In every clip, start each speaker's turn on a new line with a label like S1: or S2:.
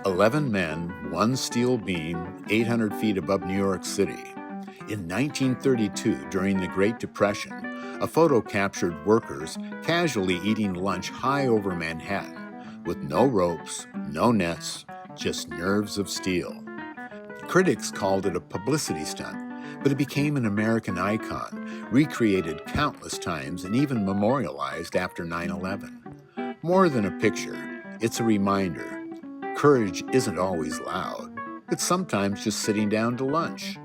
S1: 11 men, one steel beam, 800 feet above New York City. In 1932, during the Great Depression, a photo captured workers casually eating lunch high over Manhattan, with no ropes, no nets, just nerves of steel. Critics called it a publicity stunt, but it became an American icon, recreated countless times and even memorialized after 9/11. More than a picture, it's a reminder. Courage isn't always loud. It's sometimes just sitting down to lunch.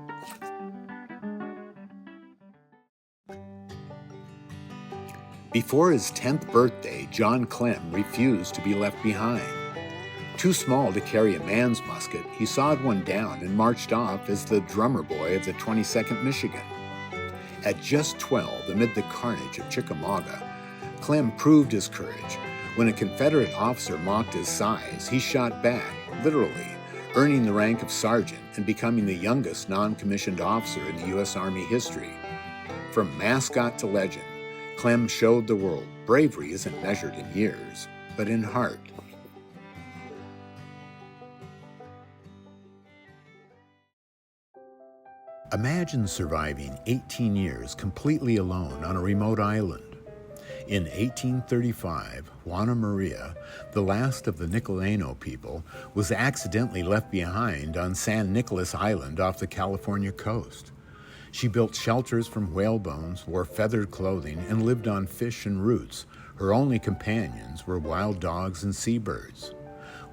S1: Before his 10th birthday, John Clem refused to be left behind. Too small to carry a man's musket, he sawed one down and marched off as the drummer boy of the 22nd Michigan. At just 12, amid the carnage of Chickamauga, Clem proved his courage. When a Confederate officer mocked his size, he shot back, literally, earning the rank of sergeant and becoming the youngest non-commissioned officer in the U.S. Army history. From mascot to legend, Clem showed the world bravery isn't measured in years, but in heart. Imagine surviving 18 years completely alone on a remote island. In 1835, Juana Maria, the last of the Nicoleno people, was accidentally left behind on San Nicolas Island off the California coast. She built shelters from whale bones, wore feathered clothing, and lived on fish and roots. Her only companions were wild dogs and seabirds.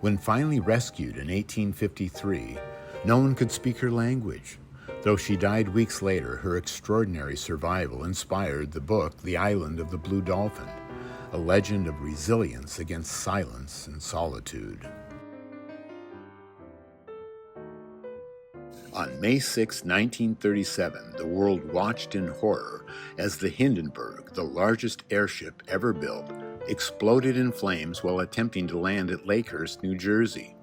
S1: When finally rescued in 1853, no one could speak her language. Though she died weeks later, her extraordinary survival inspired the book The Island of the Blue Dolphin, a legend of resilience against silence and solitude. On May 6, 1937, the world watched in horror as the Hindenburg, the largest airship ever built, exploded in flames while attempting to land at Lakehurst, New Jersey.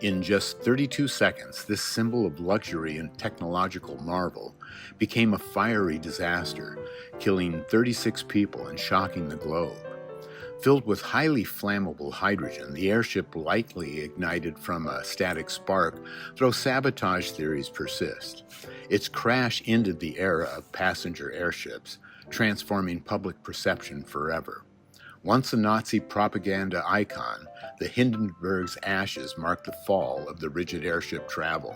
S1: In just 32 seconds, this symbol of luxury and technological marvel became a fiery disaster, killing 36 people and shocking the globe. Filled with highly flammable hydrogen, the airship likely ignited from a static spark, though sabotage theories persist. Its crash ended the era of passenger airships, transforming public perception forever. Once a Nazi propaganda icon, the Hindenburg's ashes marked the fall of the rigid airship travel.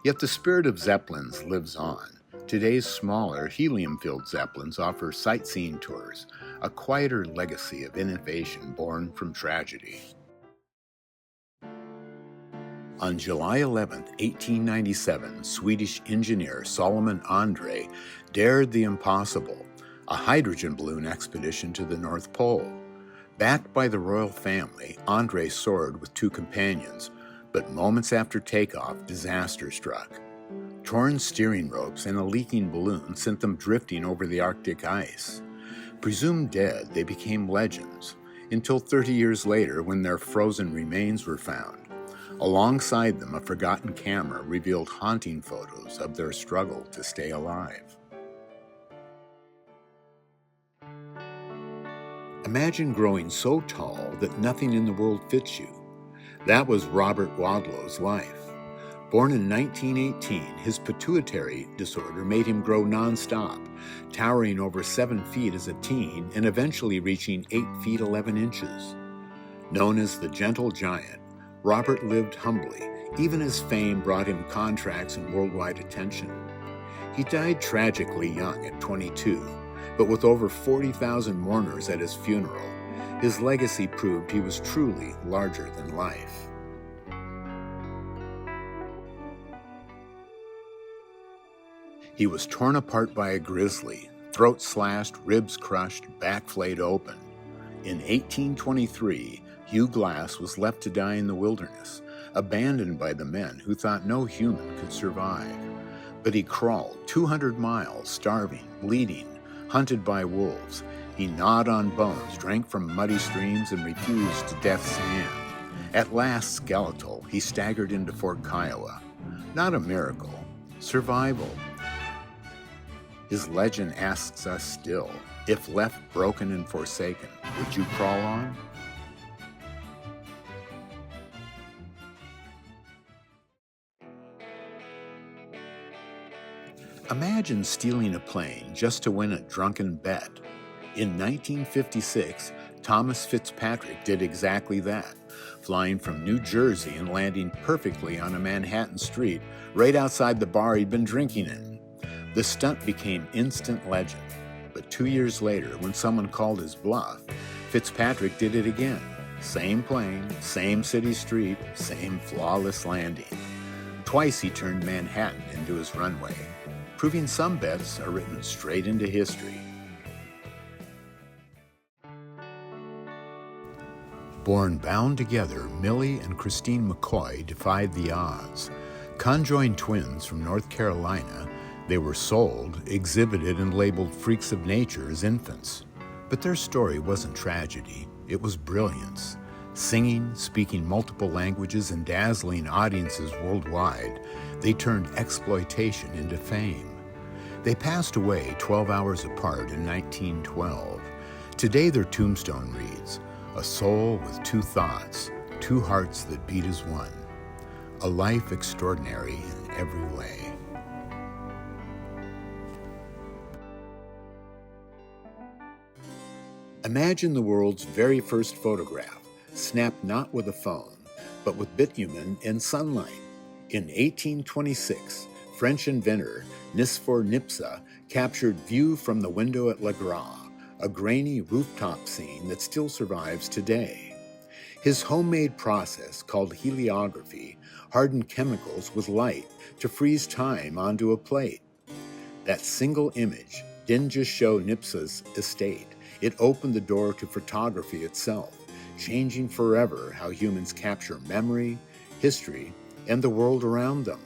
S1: Yet the spirit of Zeppelins lives on. Today's smaller, helium-filled Zeppelins offer sightseeing tours, a quieter legacy of innovation born from tragedy. On July 11, 1897, Swedish engineer Solomon André dared the impossible, a hydrogen balloon expedition to the North Pole. Backed by the royal family, André soared with two companions, but moments after takeoff, disaster struck. Torn steering ropes and a leaking balloon sent them drifting over the Arctic ice. Presumed dead, they became legends, until 30 years later when their frozen remains were found. Alongside them, a forgotten camera revealed haunting photos of their struggle to stay alive. Imagine growing so tall that nothing in the world fits you. That was Robert Wadlow's life. Born in 1918, his pituitary disorder made him grow nonstop, towering over 7 feet as a teen and eventually reaching 8 feet 11 inches. Known as the Gentle Giant, Robert lived humbly, even as fame brought him contracts and worldwide attention. He died tragically young at 22, but with over 40,000 mourners at his funeral, his legacy proved he was truly larger than life. He was torn apart by a grizzly, throat slashed, ribs crushed, back flayed open. In 1823, Hugh Glass was left to die in the wilderness, abandoned by the men who thought no human could survive. But he crawled 200 miles, starving, bleeding, hunted by wolves. He gnawed on bones, drank from muddy streams, and refused to death's hand. At last, skeletal, he staggered into Fort Kiowa. Not a miracle, survival. His legend asks us still, if left broken and forsaken, would you crawl on? Imagine stealing a plane just to win a drunken bet. In 1956, Thomas Fitzpatrick did exactly that, flying from New Jersey and landing perfectly on a Manhattan street right outside the bar he'd been drinking in. The stunt became instant legend, but 2 years later, when someone called his bluff, Fitzpatrick did it again. Same plane, same city street, same flawless landing. Twice he turned Manhattan into his runway, proving some bets are written straight into history. Born bound together, Millie and Christine McCoy defied the odds. Conjoined twins from North Carolina, they were sold, exhibited, and labeled freaks of nature as infants. But their story wasn't tragedy, it was brilliance. Singing, speaking multiple languages, and dazzling audiences worldwide, they turned exploitation into fame. They passed away 12 hours apart in 1912. Today their tombstone reads, "A soul with two thoughts, two hearts that beat as one. A life extraordinary in every way." Imagine the world's very first photograph, snapped not with a phone, but with bitumen and sunlight. In 1826, French inventor Nicephore Niepce captured view from the window at Le Gras, a grainy rooftop scene that still survives today. His homemade process, called heliography, hardened chemicals with light to freeze time onto a plate. That single image didn't just show Niepce's estate, it opened the door to photography itself, changing forever how humans capture memory, history, and the world around them.